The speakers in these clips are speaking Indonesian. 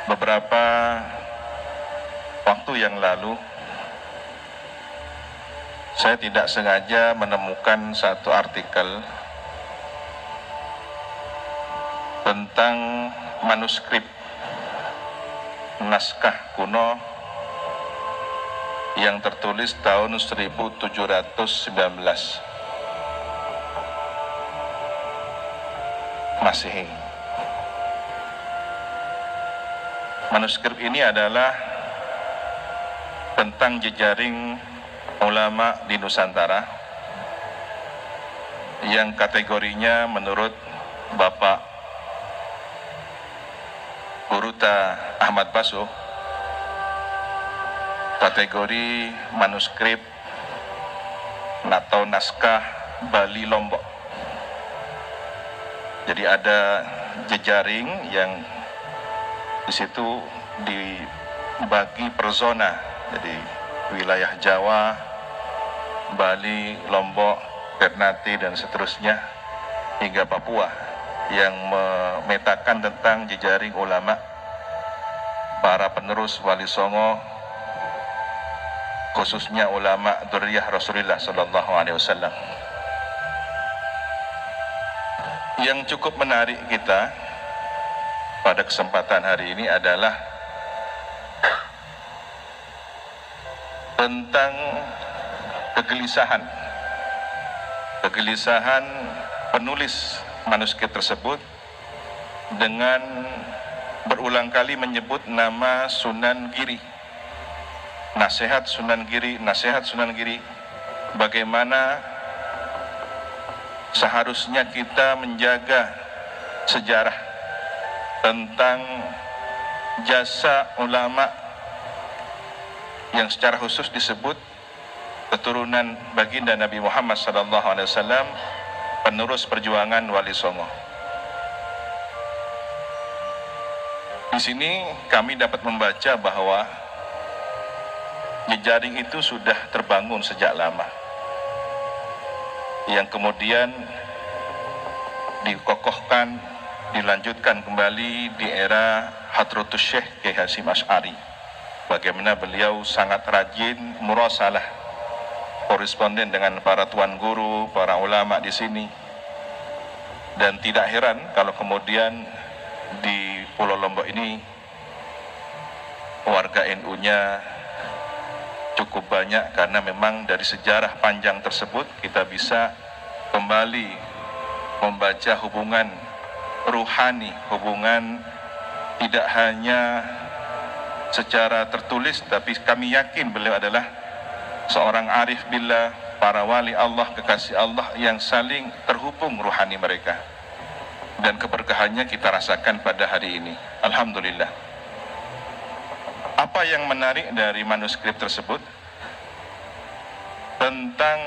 Beberapa waktu yang lalu saya tidak sengaja menemukan satu artikel tentang manuskrip naskah kuno yang tertulis tahun 1719 Masehi. Manuskrip ini adalah tentang jejaring ulama di Nusantara yang kategorinya menurut Bapak Buruta Ahmad Basuh kategori manuskrip atau naskah Bali Lombok. Jadi ada jejaring yang di situ dibagi per zona, jadi wilayah Jawa, Bali, Lombok, Ternate dan seterusnya hingga Papua yang memetakan tentang jejaring ulama, para penerus Wali Songo, khususnya ulama dzurriyyah Rasulullah sallallahu alaihi wasallam. Yang cukup menarik kita pada kesempatan hari ini adalah tentang kegelisahan penulis manuskrip tersebut dengan berulang kali menyebut nama Sunan Giri, nasihat Sunan Giri, bagaimana seharusnya kita menjaga sejarah tentang jasa ulama yang secara khusus disebut keturunan baginda Nabi Muhammad SAW, penerus perjuangan Wali Songo. Di sini kami dapat membaca bahwa jejaring itu sudah terbangun sejak lama, yang kemudian dikokohkan, dilanjutkan kembali di era Hadratus Syekh Kiai Hasyim Asy'ari. Bagaimana beliau sangat rajin murasalah, koresponden dengan para tuan guru, para ulama di sini. Dan tidak heran kalau kemudian di Pulau Lombok ini warga NU-nya cukup banyak, karena memang dari sejarah panjang tersebut kita bisa kembali membaca hubungan ruhani, hubungan tidak hanya secara tertulis, tapi kami yakin beliau adalah seorang arif billah, para wali Allah, kekasih Allah yang saling terhubung ruhani mereka, dan keberkahannya kita rasakan pada hari ini. Alhamdulillah. Apa yang menarik dari manuskrip tersebut? Tentang,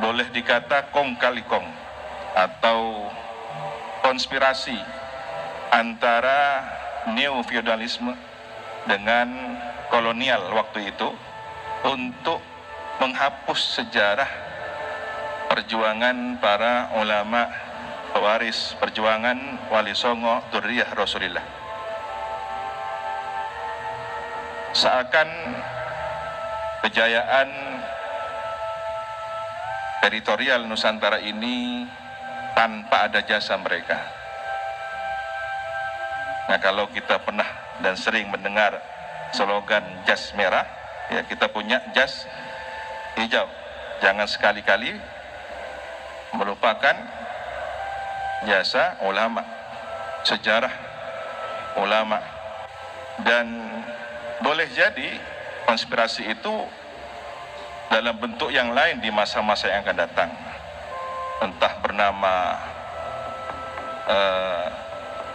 boleh dikata, kong kali kong atau konspirasi antara neo-feudalisme dengan kolonial waktu itu untuk menghapus sejarah perjuangan para ulama pewaris perjuangan Wali Songo dzurriyyah Rasulullah. Seakan kejayaan teritorial Nusantara ini tanpa ada jasa mereka. Nah, kalau kita pernah dan sering mendengar slogan jas merah, ya kita punya jas hijau. Jangan sekali-kali melupakan jasa ulama, sejarah ulama. Dan boleh jadi konspirasi itu dalam bentuk yang lain di masa-masa yang akan datang, entah bernama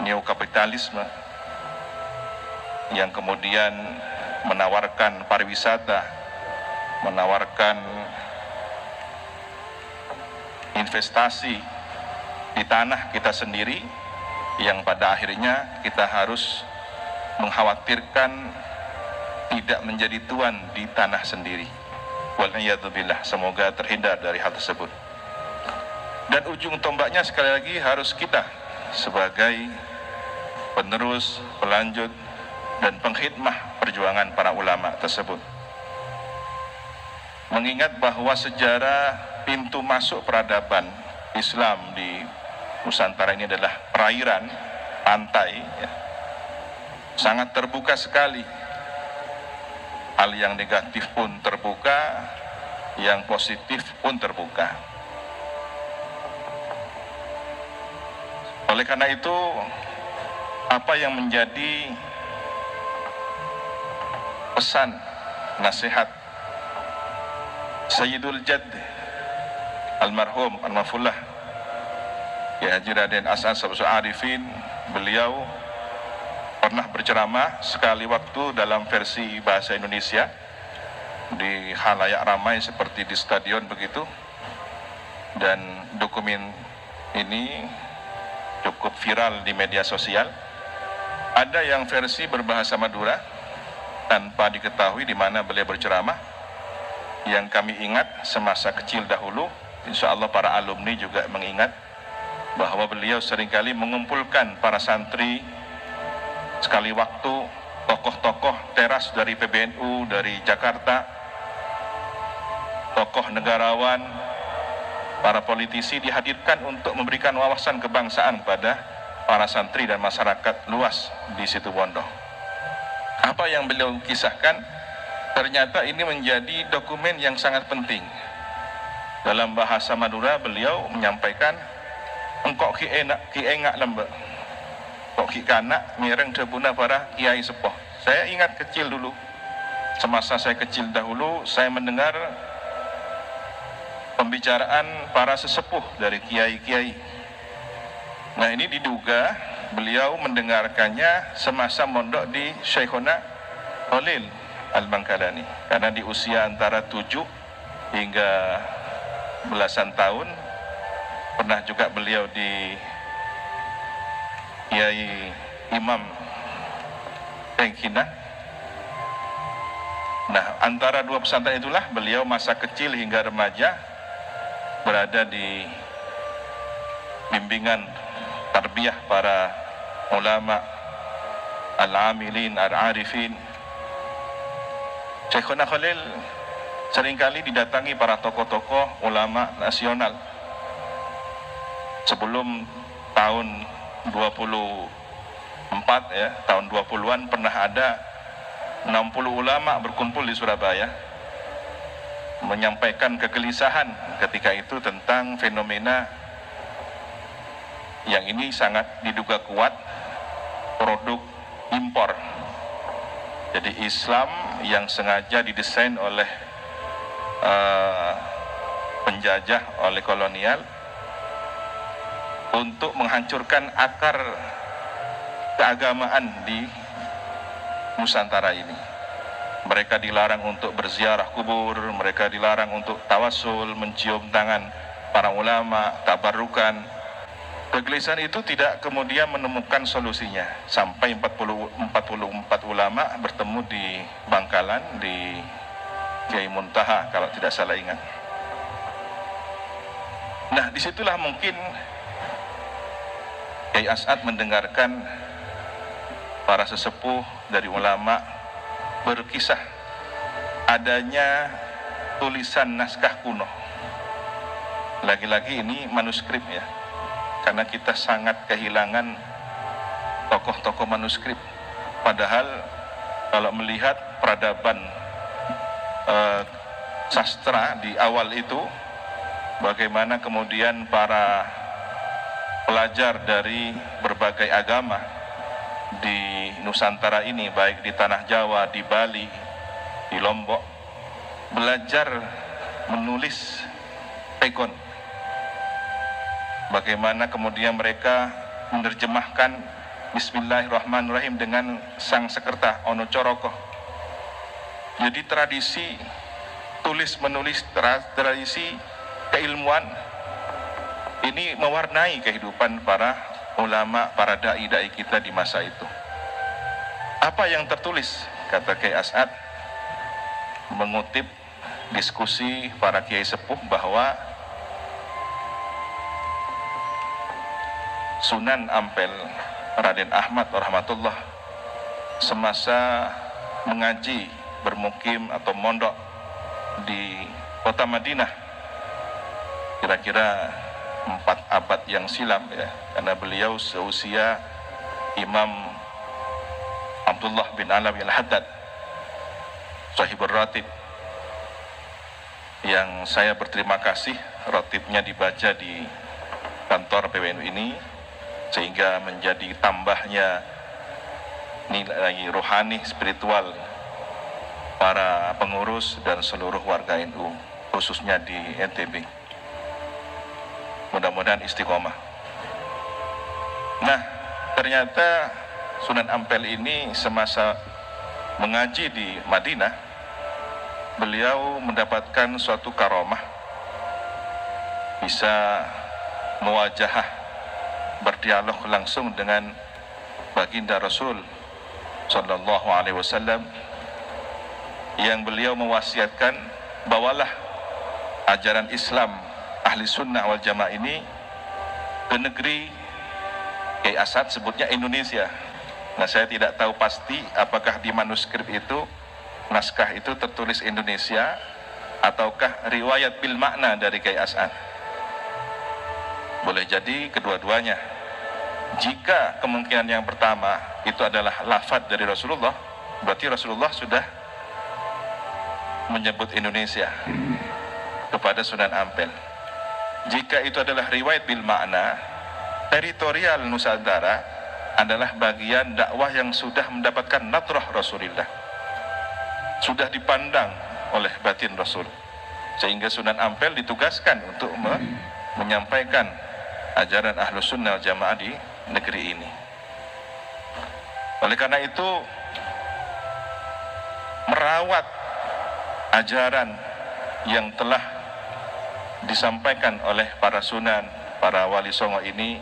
neokapitalisme yang kemudian menawarkan pariwisata, menawarkan investasi di tanah kita sendiri, yang pada akhirnya kita harus mengkhawatirkan tidak menjadi tuan di tanah sendiri. Wal'iyadzubillah, semoga terhindar dari hal tersebut. Dan ujung tombaknya sekali lagi harus kita sebagai penerus, pelanjut, dan pengkhidmah perjuangan para ulama tersebut. Mengingat bahwa sejarah pintu masuk peradaban Islam di Nusantara ini adalah perairan, pantai, ya, sangat terbuka sekali. Hal yang negatif pun terbuka, yang positif pun terbuka. Oleh karena itu, apa yang menjadi pesan, nasihat Sayyidul Jadd almarhum Al-Mafullah Kiai Haji Raden As'ad Syamsul Arifin, beliau pernah berceramah sekali waktu dalam versi bahasa Indonesia di halayak ramai seperti di stadion begitu, dan dokumen ini cukup viral di media sosial. Ada yang versi berbahasa Madura tanpa diketahui di mana beliau berceramah. Yang kami ingat semasa kecil dahulu, insya Allah para alumni juga mengingat bahwa beliau seringkali mengumpulkan para santri sekali waktu, tokoh-tokoh teras dari PBNU, dari Jakarta, tokoh negarawan, para politisi dihadirkan untuk memberikan wawasan kebangsaan kepada para santri dan masyarakat luas di Situbondo. Apa yang beliau kisahkan ternyata ini menjadi dokumen yang sangat penting. Dalam bahasa Madura beliau menyampaikan, engkau ki engak lembe, kok ki kanak mireng debuna para kiai sepuh. Saya ingat kecil dulu, semasa saya kecil dahulu, saya mendengar pembicaraan para sesepuh dari kiai-kiai. Nah, ini diduga beliau mendengarkannya semasa mondok di Syekhona Khalil Al-Bangkalani, karena di usia antara 7 hingga belasan tahun pernah juga beliau di Kiai Imam Tengkina. Nah, antara dua pesantren itulah beliau masa kecil hingga remaja berada di bimbingan tarbiyah para ulama al-amilin, al-arifin. Syekhuna Khalil seringkali didatangi para tokoh-tokoh ulama nasional. Sebelum tahun 24 ya, tahun 20-an pernah ada 60 ulama berkumpul di Surabaya menyampaikan kegelisahan ketika itu tentang fenomena yang ini sangat diduga kuat produk impor. Jadi Islam yang sengaja didesain oleh penjajah, oleh kolonial untuk menghancurkan akar keagamaan di Nusantara ini. Mereka dilarang untuk berziarah kubur, mereka dilarang untuk tawasul, mencium tangan para ulama, tabarukan. Kegelisahan itu tidak kemudian menemukan solusinya sampai 44 ulama bertemu di Bangkalan di Kiai Muntaha kalau tidak salah ingat. Nah, disitulah mungkin Kiai As'ad mendengarkan para sesepuh dari ulama berkisah adanya tulisan naskah kuno. Lagi-lagi ini manuskrip ya, karena kita sangat kehilangan tokoh-tokoh manuskrip. Padahal kalau melihat peradaban sastra di awal itu, bagaimana kemudian para pelajar dari berbagai agama di Nusantara ini, baik di Tanah Jawa, di Bali, di Lombok, belajar menulis pegon. Bagaimana kemudian mereka menerjemahkan Bismillahirrahmanirrahim dengan sang sekerta Ono Coroko. Jadi tradisi tulis menulis, tradisi keilmuan ini mewarnai kehidupan para ulama, para dai-dai kita di masa itu. Apa yang tertulis? Kata Kiai As'ad mengutip diskusi para kiai sepuh bahwa Sunan Ampel Raden Ahmad rahmatullah semasa mengaji, bermukim atau mondok di kota Madinah, kira-kira 4 abad yang silam ya, karena beliau seusia Imam Abdullah bin Alawi al-Haddad sahibur ratib, yang saya berterima kasih ratibnya dibaca di kantor PWNU ini, sehingga menjadi tambahnya nilai rohani spiritual para pengurus dan seluruh warga NU, khususnya di NTB. Mudah-mudahan istiqomah. Nah, ternyata Sunan Ampel ini semasa mengaji di Madinah, beliau mendapatkan suatu karomah, bisa muwajahah, berdialog langsung dengan baginda Rasul Sallallahu Alaihi Wasallam, yang beliau mewasiatkan, bawalah ajaran Islam ahli sunnah wal jamaah ini ke negeri Kiai Asad, sebutnya Indonesia. Nah, saya tidak tahu pasti apakah di manuskrip itu, naskah itu tertulis Indonesia ataukah riwayat bil makna dari Kiai Asad. Boleh jadi kedua-duanya. Jika kemungkinan yang pertama itu adalah lafadz dari Rasulullah, berarti Rasulullah sudah menyebut Indonesia kepada Sunan Ampel. Jika itu adalah riwayat bil makna, teritorial Nusantara adalah bagian dakwah yang sudah mendapatkan nadrah Rasulullah, sudah dipandang oleh batin Rasul, sehingga Sunan Ampel ditugaskan untuk menyampaikan ajaran Ahlus Sunnah wal Jamaah di negeri ini. Oleh karena itu, merawat ajaran yang telah disampaikan oleh para sunan, para wali songo ini,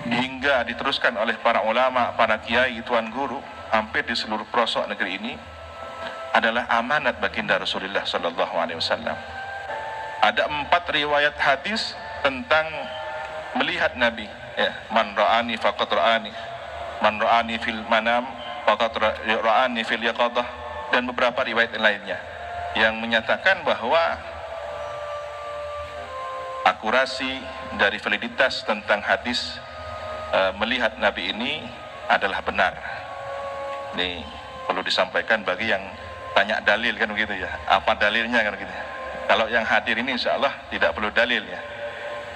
hingga diteruskan oleh para ulama, para kiai, tuan guru, hampir di seluruh pelosok negeri ini, adalah amanat baginda Rasulullah Sallallahu Alaihi Wasallam. Ada 4 riwayat hadis tentang melihat Nabi. Ya, man ra'ani faqad ra'ani, man ra'ani fil manam faqad ra'ani fil yaqadah, dan beberapa riwayat lainnya yang menyatakan bahwa akurasi dari validitas tentang hadis melihat Nabi ini adalah benar. Ini perlu disampaikan bagi yang tanya dalil kan begitu ya. Apa dalilnya kan begitu. Kalau yang hadir ini insya Allah tidak perlu dalil ya.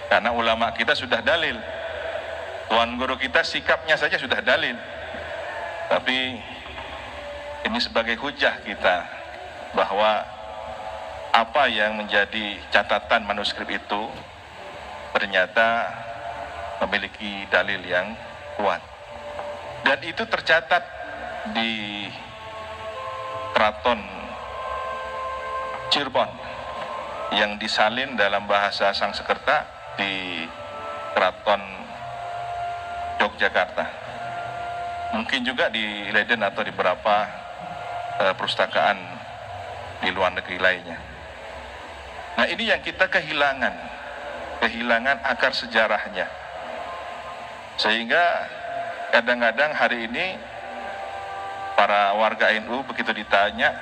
Karena ulama kita sudah dalil. Tuan guru kita sikapnya saja sudah dalil. Tapi ini sebagai hujah kita bahwa apa yang menjadi catatan manuskrip itu ternyata memiliki dalil yang kuat, dan itu tercatat di Keraton Cirebon yang disalin dalam bahasa Sangsekerta di Keraton Yogyakarta, mungkin juga di Leiden atau di beberapa perpustakaan di luar negeri lainnya. Nah, ini yang kita kehilangan akar sejarahnya. Sehingga kadang-kadang hari ini para warga NU begitu ditanya,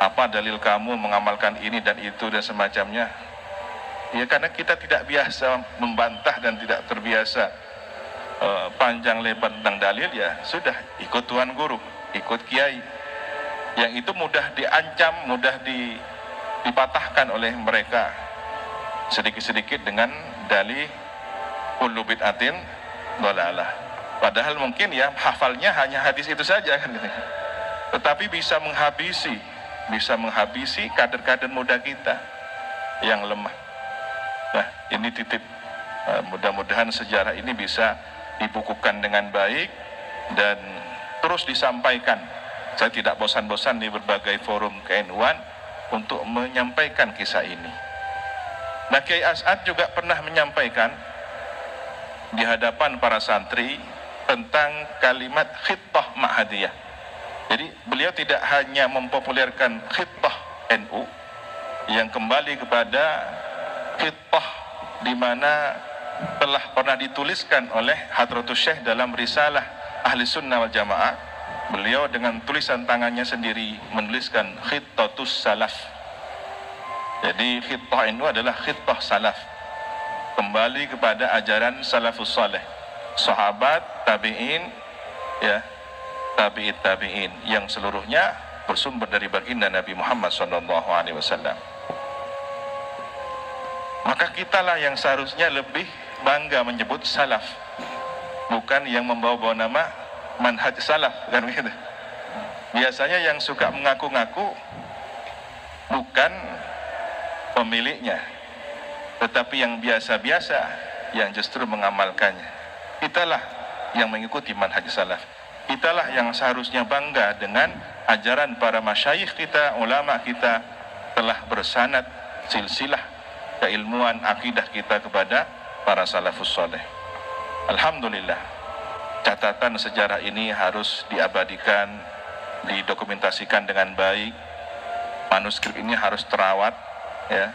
apa dalil kamu mengamalkan ini dan itu dan semacamnya, ya karena kita tidak biasa membantah dan tidak terbiasa panjang lebar tentang dalil, ya sudah ikut tuan guru, ikut kiai, yang itu mudah diancam, mudah dipatahkan oleh mereka sedikit-sedikit dengan dalih kullu bid'atin dhalalah. Padahal mungkin ya hafalnya hanya hadis itu saja kan, tetapi bisa menghabisi kader-kader muda kita yang lemah. Nah, ini titip, mudah-mudahan sejarah ini bisa dibukukan dengan baik dan terus disampaikan. Saya tidak bosan-bosan di berbagai forum KNU-an untuk menyampaikan kisah ini. Nah, Kiai As'ad juga pernah menyampaikan di hadapan para santri tentang kalimat khittah ma'hadiyah. Jadi beliau tidak hanya mempopulerkan khittah NU yang kembali kepada khittah di mana telah pernah dituliskan oleh Hadratus Syekh dalam risalah Ahli Sunnah wal Jamaah. Beliau dengan tulisan tangannya sendiri menuliskan Khittatus Salaf. Jadi khittah itu adalah khittah salaf, kembali kepada ajaran salafus saleh, sahabat, tabi'in, ya, tabi'in yang seluruhnya bersumber dari baginda Nabi Muhammad SAW. Maka kitalah yang seharusnya lebih bangga menyebut salaf, bukan yang membawa-bawa nama manhaj salaf, kan begitu. Biasanya yang suka mengaku-ngaku bukan pemiliknya, tetapi yang biasa-biasa yang justru mengamalkannya. Italah yang mengikuti manhaj salaf. Italah yang seharusnya bangga dengan ajaran para masyayikh kita, ulama kita, telah bersanad silsilah keilmuan akidah kita kepada para salafus saleh. Alhamdulillah, catatan sejarah ini harus diabadikan, didokumentasikan dengan baik. Manuskrip ini harus terawat, ya.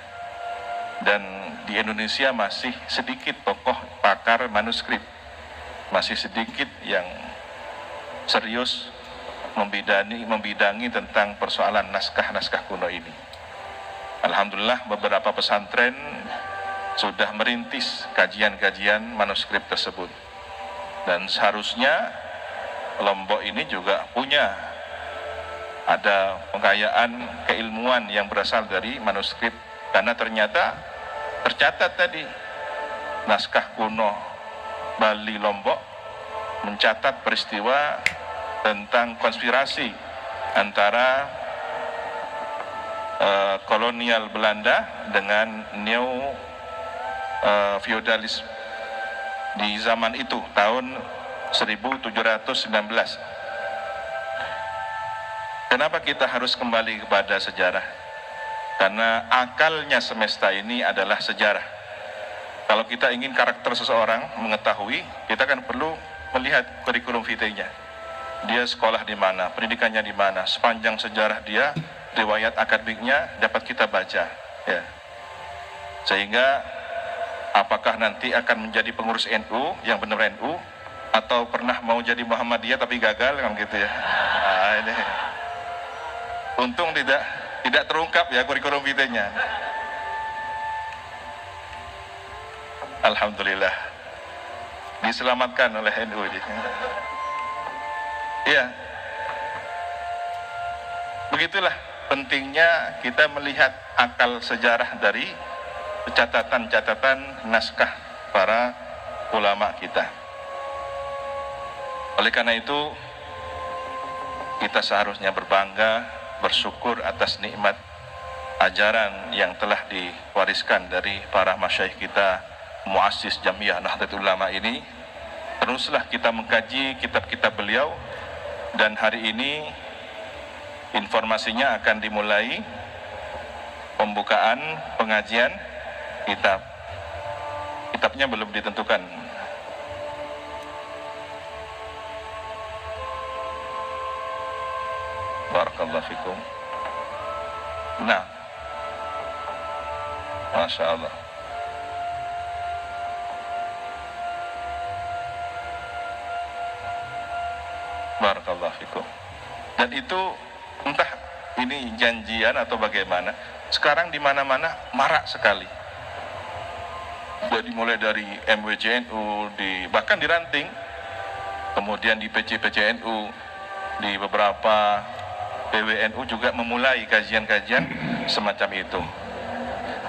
Dan di Indonesia masih sedikit tokoh pakar manuskrip, masih sedikit yang serius membidangi tentang persoalan naskah-naskah kuno ini. Alhamdulillah, beberapa pesantren sudah merintis kajian-kajian manuskrip tersebut, dan seharusnya Lombok ini juga punya ada pengkayaan keilmuan yang berasal dari manuskrip, karena ternyata tercatat tadi naskah kuno Bali Lombok mencatat peristiwa tentang konspirasi antara kolonial Belanda dengan neo feodalis di zaman itu, tahun 1719. Kenapa kita harus kembali kepada sejarah? Karena akalnya semesta ini adalah sejarah. Kalau kita ingin karakter seseorang mengetahui, kita kan perlu melihat kurikulum vitae-nya. Dia sekolah di mana, pendidikannya di mana, sepanjang sejarah dia, riwayat akademiknya dapat kita baca, ya. Sehingga apakah nanti akan menjadi pengurus NU yang benar NU, atau pernah mau jadi Muhammadiyah tapi gagal, kan gitu ya. Nah, ini untung tidak terungkap ya kurikulum vitae-nya. Alhamdulillah diselamatkan oleh NU ini. Ya, begitulah pentingnya kita melihat akal sejarah dari catatan-catatan naskah para ulama kita. Oleh karena itu, kita seharusnya berbangga, bersyukur atas nikmat ajaran yang telah diwariskan dari para masyayikh kita, muassis Jamiah Nahdlatul Ulama ini. Teruslah kita mengkaji kitab-kitab beliau, dan hari ini informasinya akan dimulai pembukaan pengajian kitab. Kitabnya belum ditentukan. Barakallahu fikum. Nah, Masya Allah. Barakallahu fikum. Dan itu entah ini janjian atau bagaimana, sekarang di mana-mana marak sekali. Jadi mulai dari MWJNU, bahkan di Ranting, kemudian di PC-PCNU, di beberapa PWNU juga memulai kajian-kajian semacam itu.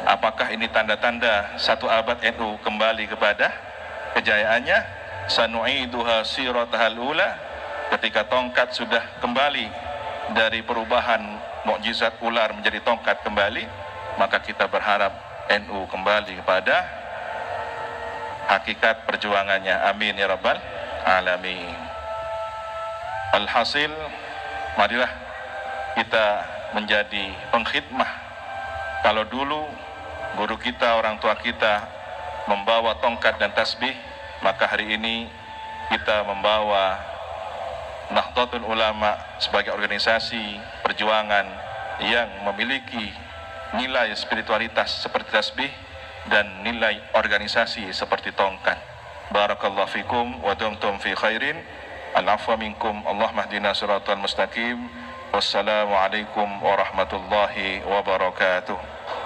Apakah ini tanda-tanda satu abad NU kembali kepada kejayaannya? Sanu'iduha siratahal ula, ketika tongkat sudah kembali dari perubahan mukjizat ular menjadi tongkat kembali, maka kita berharap NU kembali kepada hakikat perjuangannya. Amin ya rabbal alamin. Alhasil, marilah kita menjadi pengkhidmah. Kalau dulu guru kita, orang tua kita membawa tongkat dan tasbih, maka hari ini kita membawa Nahdlatul Ulama sebagai organisasi perjuangan yang memiliki nilai spiritualitas seperti tasbih, dan nilai organisasi seperti tongkat. Barakallahu fikum wa dumtum fi khairin. Al-afwa minkum. Allahumma hdina siratal mustaqim. Wassalamualaikum warahmatullahi wabarakatuh.